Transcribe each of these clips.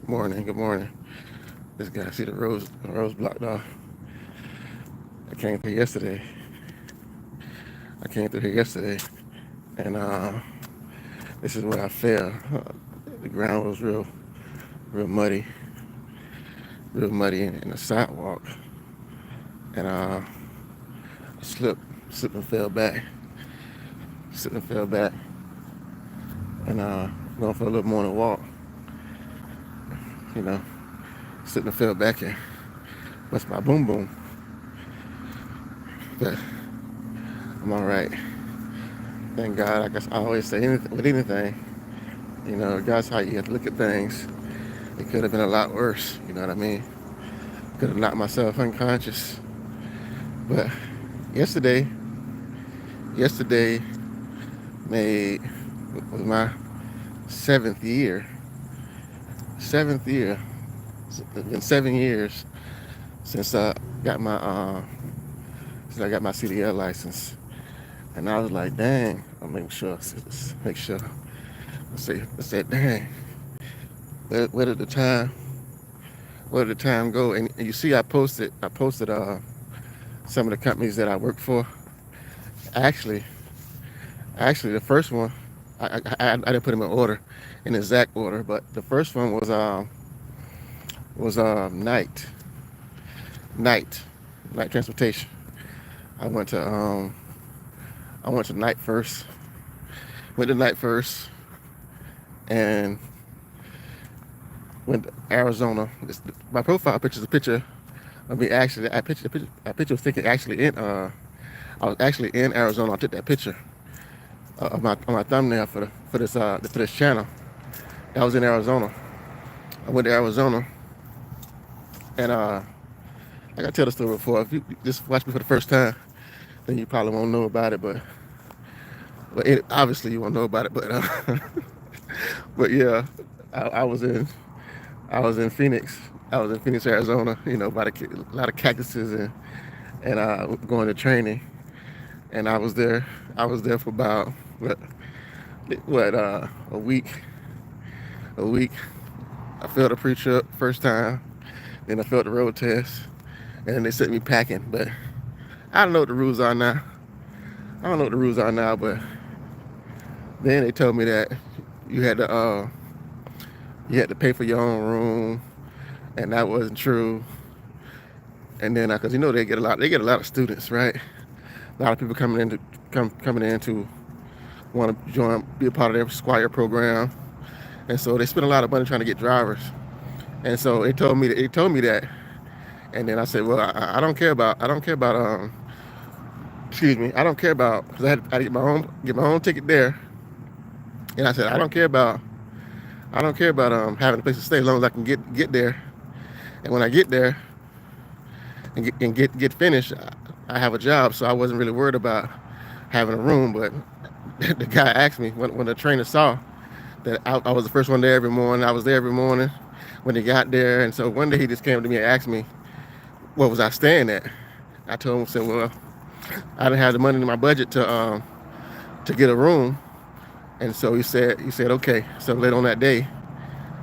Morning, good morning. This guy, see the roads blocked off. I came through yesterday. I came through here yesterday, and this is where I fell. The ground was real muddy, in the sidewalk, and I slipped and fell back, and going for a little morning walk. You know, slipped and fell back and bust my boom boom, but I'm all right. Thank God. I guess I always say anything, regardless how you have to look at things, it could have been a lot worse. You know what I mean? Could have knocked myself unconscious. But yesterday made was my seventh year. Seventh year. It's been 7 years since I got my CDL license, and I was like, dang. I'll make sure. I said, dang. Where did the time go? And you see, I posted some of the companies that I worked for. Actually, the first one, I didn't put them in order, in exact order, but the first one was night transportation. I went to night first. Went to night first, and went to Arizona. My profile picture is a picture of me. Actually, I picture was taken actually in I was actually in Arizona. I took that picture on my thumbnail for this channel. I was in Arizona. I went to Arizona, and like I tell the story before. If you just watch me for the first time, then you probably won't know about it. But obviously you won't know about it. But yeah, I was in Phoenix. I was in Phoenix, Arizona. By a lot of cactuses and going to training. And I was there for about a week. I failed the pre-trip first time. Then I failed the road test, and then they sent me packing. But I don't know what the rules are now. But then they told me that you had to pay for your own room, and that wasn't true. And then, because they get a lot of students, right? A lot of people coming in to want to be a part of their Squire program, and so they spend a lot of money trying to get drivers. And so they told me that, and then I said, well, I don't care about excuse me, I don't care about, because I had to get my own ticket there, and I said I don't care about having a place to stay as long as I can get there, and when I get there and get finished, I have a job, so I wasn't really worried about having a room. But the guy asked me when the trainer saw that I was the first one there every morning. I was there every morning when he got there, and so one day he just came to me and asked me what was I staying at. I told him, said, well, I didn't have the money in my budget to get a room, and so he said okay. So later on that day,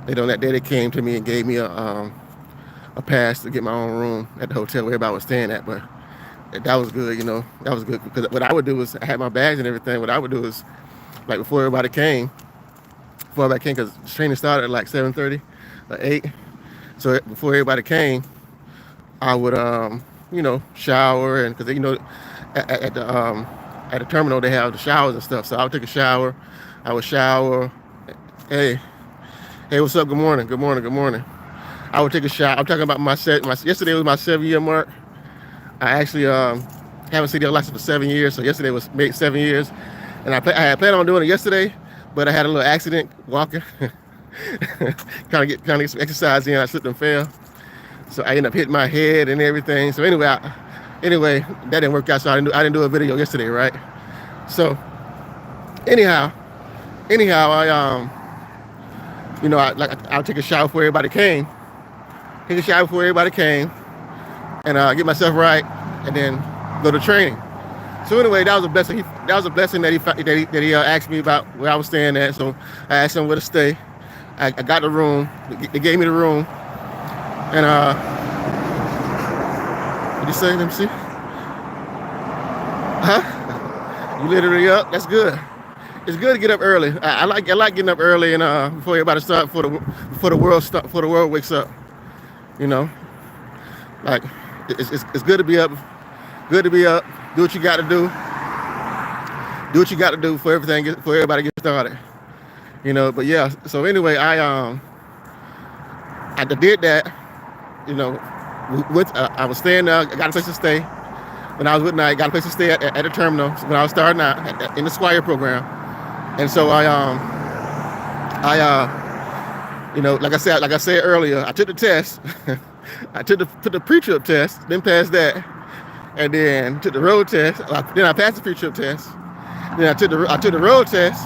they came to me and gave me a pass to get my own room at the hotel where everybody was staying at. But that was good, that was good, because what I would do is, I had my bags and everything. What I would do is, like, before everybody came, because training started at like 7:30 or 8. So before everybody came, I would shower, and because at the terminal they have the showers and stuff. So I would take a shower. I would shower. Hey, what's up? Good morning. I would take a shower. I'm talking about yesterday was my 7-year mark. I actually haven't seen the license for 7 years, so yesterday was made 7 years, and I had planned on doing it yesterday, but I had a little accident walking, kind of get some exercise in. I slipped and fell, so I ended up hitting my head and everything. So anyway, that didn't work out. So I didn't do a video yesterday, right? So anyhow, I'll take a shower before everybody came. And get myself right, and then go to training. So anyway, that was a blessing. That was a blessing that he asked me about where I was staying at. So I asked him where to stay. I got the room. They gave me the room. And what you say? Let me see. Huh? You literally up? That's good. It's good to get up early. I like getting up early and before everybody start before the world wakes up. You know, like it's good to be up. Good to be up. Do what you got to do. Do what you got to do for everybody gets started. You know, but yeah. So anyway, I did that. You know, I was staying there. I got a place to stay. When I was with Night, got a place to stay at the terminal when I was starting out in the Squire program. And so you know, like I said earlier, I took the test. I took the pre-trip test, then passed that, and then took the road test. Then I passed the pre-trip test. Then I took the road test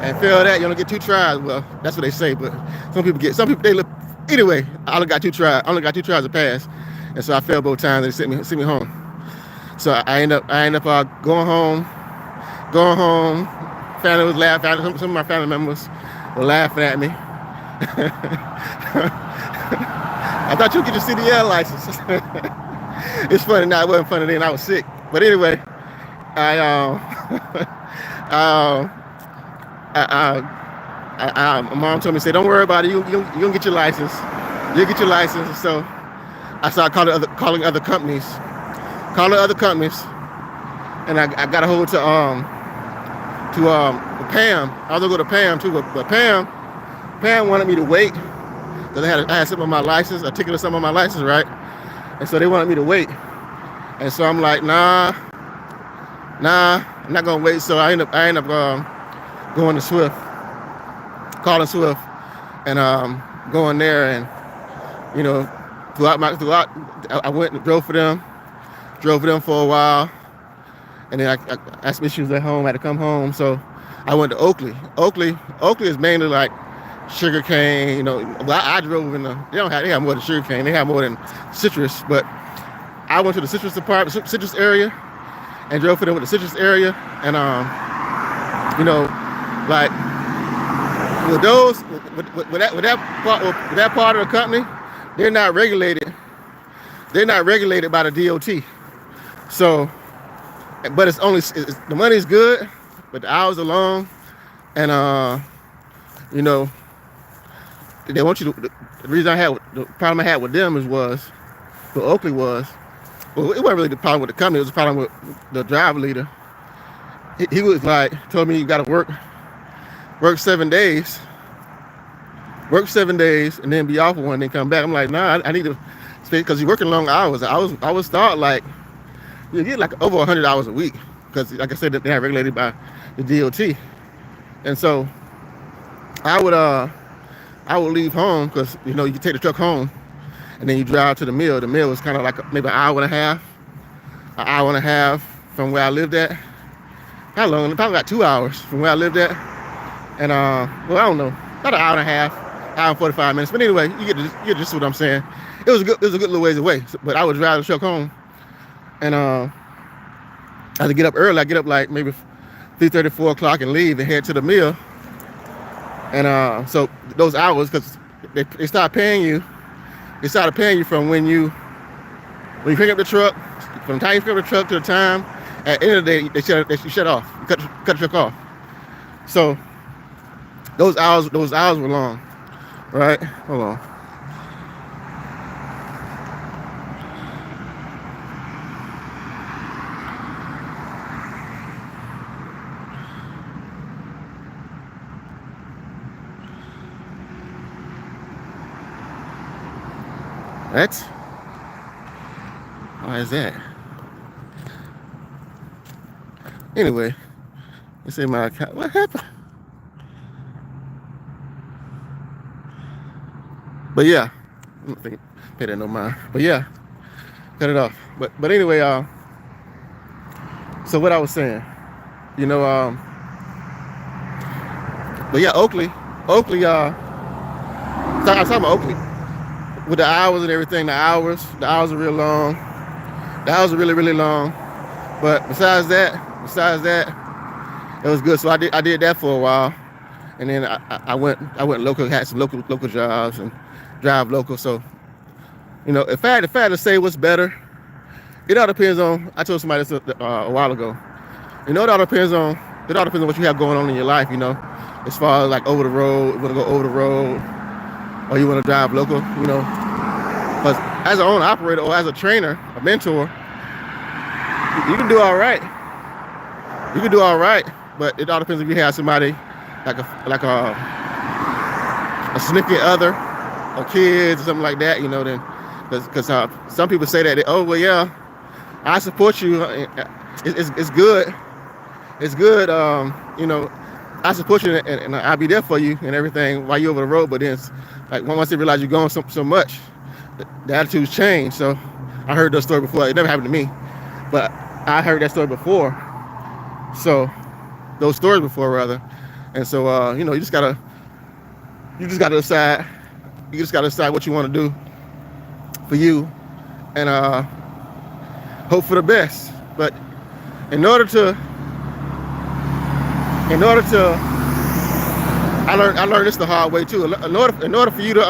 and failed that. You only get 2 tries. Well, that's what they say, but some people they look. Anyway, I only got 2 tries. I only got 2 tries to pass, and so I failed both times. They sent me home. So I end up going home. Family was laughing. Some of my family members were laughing at me. I thought you'd get your CDL license. It's funny now. It wasn't funny then. I was sick. But anyway, my mom told me, say, don't worry about it. You're gonna get your license. You'll get your license. So I started calling other companies. And I got a hold to Pam. I was gonna go to Pam too, but Pam wanted me to wait because I had something on my license, a ticket or something on my license, right? And so they wanted me to wait. And so I'm like, nah, I'm not gonna wait. So I end up going to Swift, calling Swift, and going there, and you know, throughout I went and drove for them for a while, and then I had some issues at home. I had to come home, so I went to Oakley. Oakley is mainly like sugar cane. You know, I drove in they have more than sugar cane. They have more than citrus, but I went to the citrus department, citrus area, and drove for them with the citrus area, and you know, like with those, with that part of the company, they're not regulated. They're not regulated by the DOT. So, but the money's good, but the hours are long, and you know, they want you to. The problem I had with them was Oakley was, well, it wasn't really the problem with the company. It was the problem with the driver leader. He was like, told me you got to work 7 days, and then be off one, then come back. I'm like, nah, I need to stay because you're working long hours. I was start like you get like over 100 hours a week because, like I said, they're not regulated by the DOT, and so I would leave home because you know you can take the truck home, and then you drive to the mill. The mill was kind of like maybe an hour and a half from where I lived at. How long? Probably about 2 hours from where I lived at, and well, I don't know, about an hour and a half, hour and 45 minutes. But anyway, you get just what I'm saying. It was a good little ways away. But I would drive the truck home, and I had to get up early. I get up like maybe 3:30, 4 o'clock, and leave and head to the mill. And so those hours, because they started paying you. They started paying you from when you pick up the truck, from the time you pick up the truck to the time. At the end of the day, they shut off. You cut the truck off. So those hours were long, right? Hold on. Why is that? Anyway, let's see my account. What happened? But yeah, I don't think pay that no mind. But yeah, cut it off. But anyway, so what I was saying, you know, but yeah, Oakley, I was talking about Oakley with the hours and everything. The hours are real long. The hours are really, really long. But besides that, it was good. So I did that for a while, And then I went local, had some local jobs and drive local. So if I had to say what's better, it all depends on. I told somebody this a while ago. It all depends on. It all depends on what you have going on in your life. As far as like over the road, you want to go over the road, or you want to drive local. But as an owner operator or as a trainer, a mentor, you can do all right. You can do all right, but it all depends if you have somebody like a significant other or kids or something like that. Then because some people say that oh well yeah, I support you. It's good. It's good. I support you and I'll be there for you and everything while you're over the road. But then it's like once they realize you're going so much, the attitudes change. So I heard that story before. It never happened to me, but I heard that story before. So those stories before rather. And so you just gotta decide. You just gotta decide what you want to do for you, and hope for the best. But in order to I learned this the hard way too. In order for you to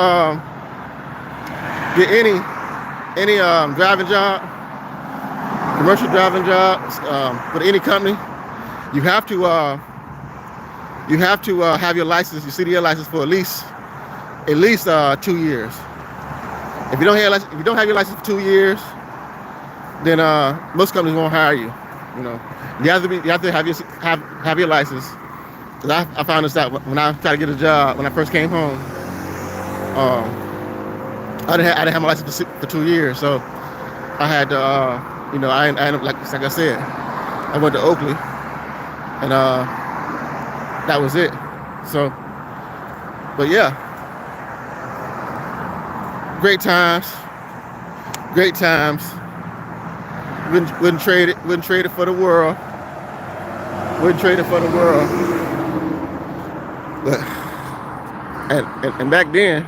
get any driving job, commercial driving jobs with any company, you have to have your license, your CDL license for at least 2 years. If you don't have your license for 2 years, then most companies won't hire you. You have to have your license. Cause I found this out when I tried to get a job when I first came home. I didn't have my license for 2 years, so I had to I ended up like I said, I went to Oakley, and that was it. So, but yeah, great times. Wouldn't trade it for the world. But and back then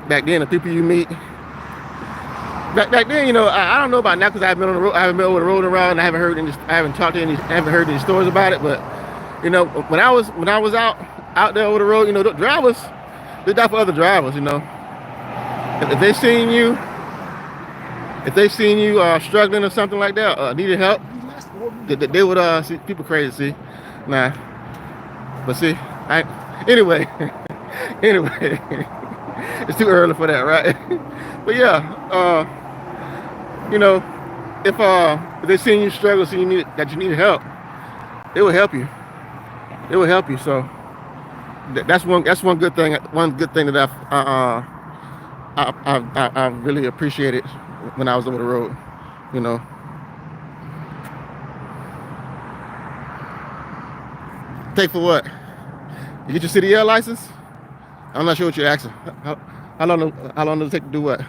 the people you meet back then, I don't know about now because I haven't been on the road. I haven't been over the road around. I haven't heard heard any stories about it. But when I was out there over the road, the drivers, they're out for other drivers. If they seen you struggling or something like that, needed help, they would see people crazy. See, nah, but see, anyway, it's too early for that, right? But yeah, if they seen you struggle, so you need help, they will help you. So that's one good thing. One good thing that I really appreciated when I was over the road. Take for what? You get your CDL license? I'm not sure what you're asking. How long does it take to do what?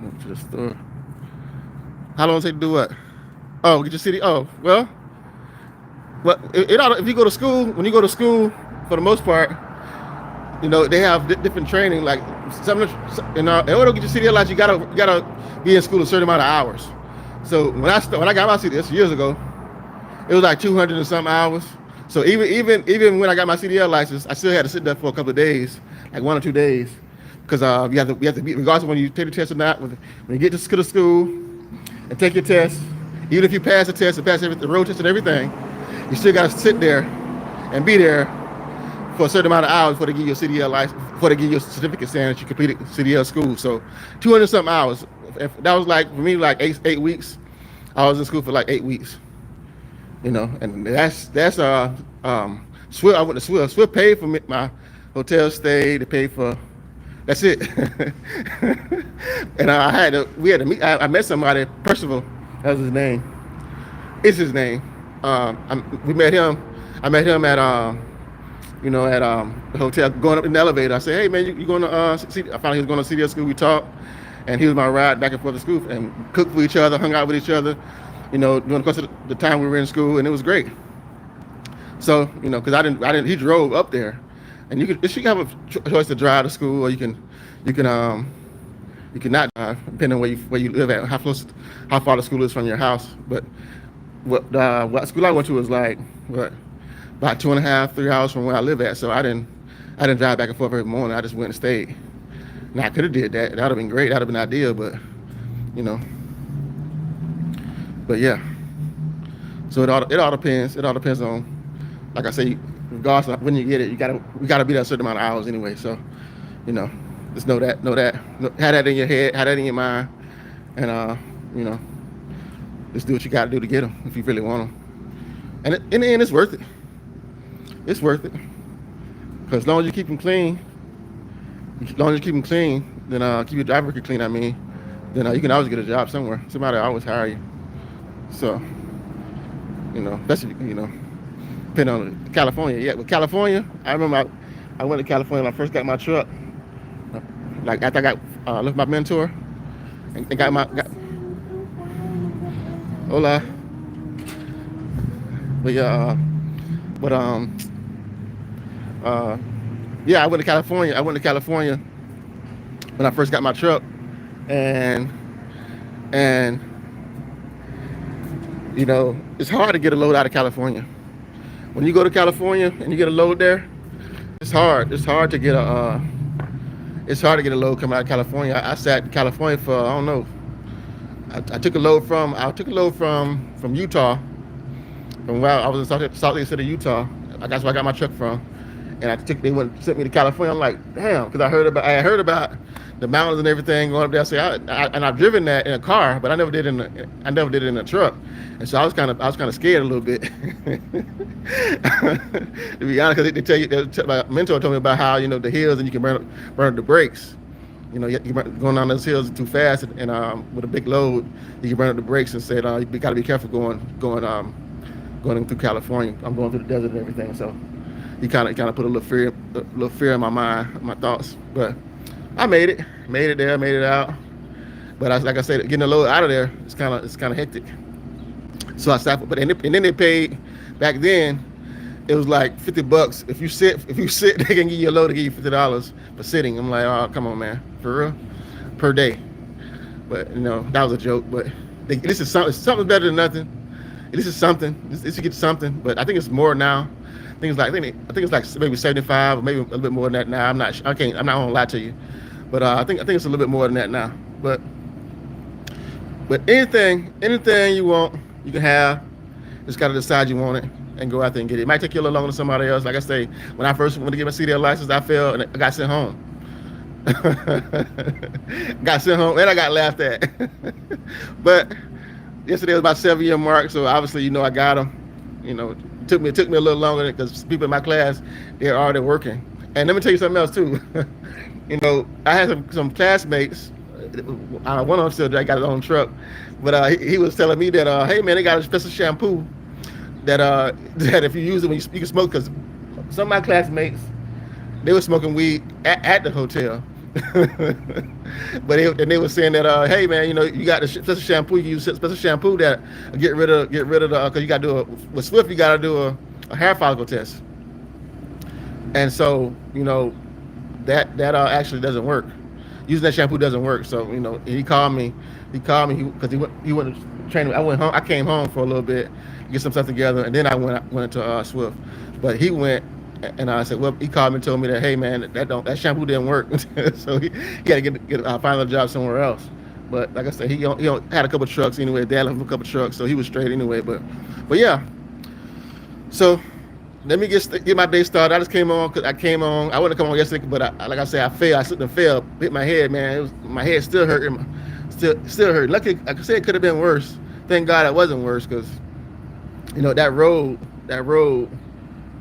Went to the store. How long does it take to do what? Oh, get your CD. Oh, well, if you go to school, when you go to school, for the most part, they have different training. Like in order to get your CDL license, you gotta be in school a certain amount of hours. So when I got my CDL years ago, it was like 200 and some hours. So even when I got my CDL license, I still had to sit there for a couple of days, like 1 or 2 days, because you have to be, regardless of when you take the test or not. When you get to the school and take your test, even if you pass the test and pass the road test and everything, you still got to sit there and be there for a certain amount of hours before they give you a CDL license, before they give you a certificate saying that you completed CDL school. So 200 something hours. That was like for me like 8 weeks. I was in school for like 8 weeks. And that's Swift. I went to Swift. Swift paid for my hotel stay. They paid for. That's it. And we had to meet. I met somebody, Percival. That was his name. It's his name. We met him. I met him at at the hotel, going up in the elevator. I said, "Hey man, you going to see?" I found out he was going to CDL school. We talked, and he was my ride back and forth to school, and cooked with each other, hung out with each other. During the course of the time we were in school, and it was great. So, because he drove up there, and you have a choice to drive to school, or you can You cannot depending on where you live at, how far the school is from your house. But what school I went to was like what about 2.5, 3 hours from where I live at. So I didn't drive back and forth every morning. I just went and stayed. Now I could have did that. That would have been great. That would have been ideal. But you know, but yeah. So it all depends. It all depends on, like I say, regardless of when you get it, we gotta be there a certain amount of hours anyway. So, you know, just know that, have that in your head, have that in your mind, and you know, just do what you gotta do to get them if you really want them. And in the end, it's worth it. It's worth it because as long as you keep them clean, then keep your driver record clean. I mean, then you can always get a job somewhere. Somebody will always hire you. So. You know, especially, you know, depending on California. Yeah, with California, I remember I went to California when I first got my truck. Like after I got left my mentor and got hola. But yeah, yeah, I went to California when I first got my truck, and you know, it's hard to get a load out of California. When you go to California and you get a load there, it's hard. It's hard to get a load coming out of California. I sat in California for, I don't know. I took a load from Utah, from where I was in Salt Lake City, Utah. That's where I got my truck from. And sent me to California. I'm like, damn, because I heard about the mountains and everything going up there. So and I've driven that in a car, but I never did it in a truck. And so I was kind of scared a little bit, to be honest, because my mentor told me about how, you know, the hills and you can burn the brakes. You know, going down those hills too fast and with a big load, you can burn up the brakes, and said you got to be careful going through California. I'm going through the desert and everything, so he kind of put a little fear in my mind, my thoughts. But I made it there, made it out. But like I said, getting the load out of there, it's kind of hectic. So I stopped, and then they paid back then. It was like $50 if you sit. They can give you a load to give you $50 for sitting. I'm like, oh, come on, man, for real, per day. But you know, that was a joke. But this is something better than nothing. This is something. This you get something. But I think it's more now. I think it's like maybe 75 or maybe a little bit more than that now. I'm not gonna lie to you, but I think it's a little bit more than that now. But anything you want, you can have. Just gotta decide you want it and go out there and get it. It might take you a little longer than somebody else. Like I say, when I first went to get my CDL license, I failed and I got sent home. Got sent home and I got laughed at. But yesterday was my 7-year mark, so obviously, you know, I got them. You know, it took me a little longer because people in my class, they're already working. And let me tell you something else too. You know, I had some classmates. One of them still got his own truck, but he was telling me that hey man, they got a special shampoo that if you use it when you can smoke. Because some of my classmates, they were smoking weed at the hotel. But they were saying that hey man, you know, you got the special shampoo. You use special shampoo that get rid of the because you got to do with Swift. You got to do a hair follicle test. And so, you know, that actually doesn't work. Using that shampoo doesn't work. So, you know, he called me because he went to training. I came home for a little bit, get some stuff together, and then I went to Swift. But he went, and I said, well, he called me and told me that, hey man, that shampoo didn't work. So he got to find a job somewhere else. But like I said, he had a couple of trucks anyway. Dad left him a couple of trucks, so he was straight anyway. But yeah. So let me get my day started. I just came on because I wouldn't come on yesterday, but like I said, I fell. I slipped and fell, hit my head, man. My head still hurting, still hurt. Luckily, like I said, it could have been worse. Thank God it wasn't worse, because you know that road,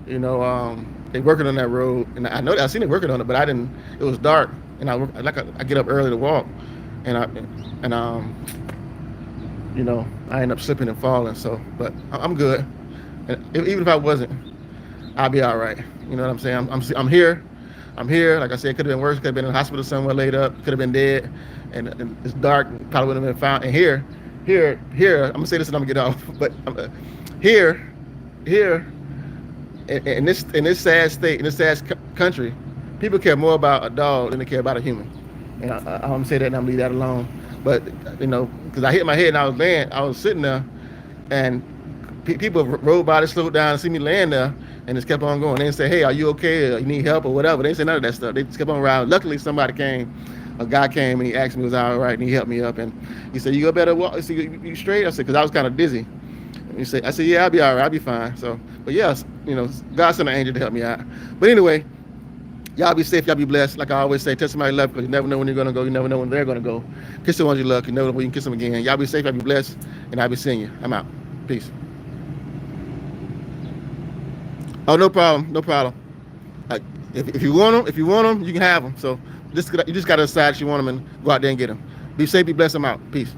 you know, they working on that road, and I know I seen it working on it, but I didn't. It was dark, and I get up early to walk, and you know, I end up slipping and falling. So, but I'm good, and even if I wasn't, I'll be all right. You know what I'm saying? I'm here. Like I said, it could have been worse. Could have been in the hospital somewhere laid up. Could have been dead. And it's dark. Probably wouldn't have been found. And here. I'm gonna say this and I'm gonna get off. But here, in this sad state, in this sad country, people care more about a dog than they care about a human. And I'm gonna say that and I'm gonna leave that alone. But because I hit my head and I was sitting there, and people rode by, they slowed down and see me laying there, and just kept on going. They didn't say, "Hey, are you okay? Or you need help or whatever." They didn't say none of that stuff. They just kept on riding. Luckily, somebody came. A guy came and he asked me was I all right, and he helped me up. And he said, "You better walk." He said, "You straight?" I said, "Because I was kind of dizzy." And he said, "I said, yeah, I'll be all right. I'll be fine." So, but yes, God sent an angel to help me out. But anyway, y'all be safe. Y'all be blessed. Like I always say, tell somebody you love, because you never know when you're gonna go. You never know when they're gonna go. Kiss the ones you love. You never know when you can kiss them again. Y'all be safe. Y'all be blessed, and I'll be seeing you. I'm out. Peace. Oh, no problem. No problem. If you want them, you can have them. So you just gotta decide if you want them and go out there and get them. Be safe. Be blessed. I'm out. Peace.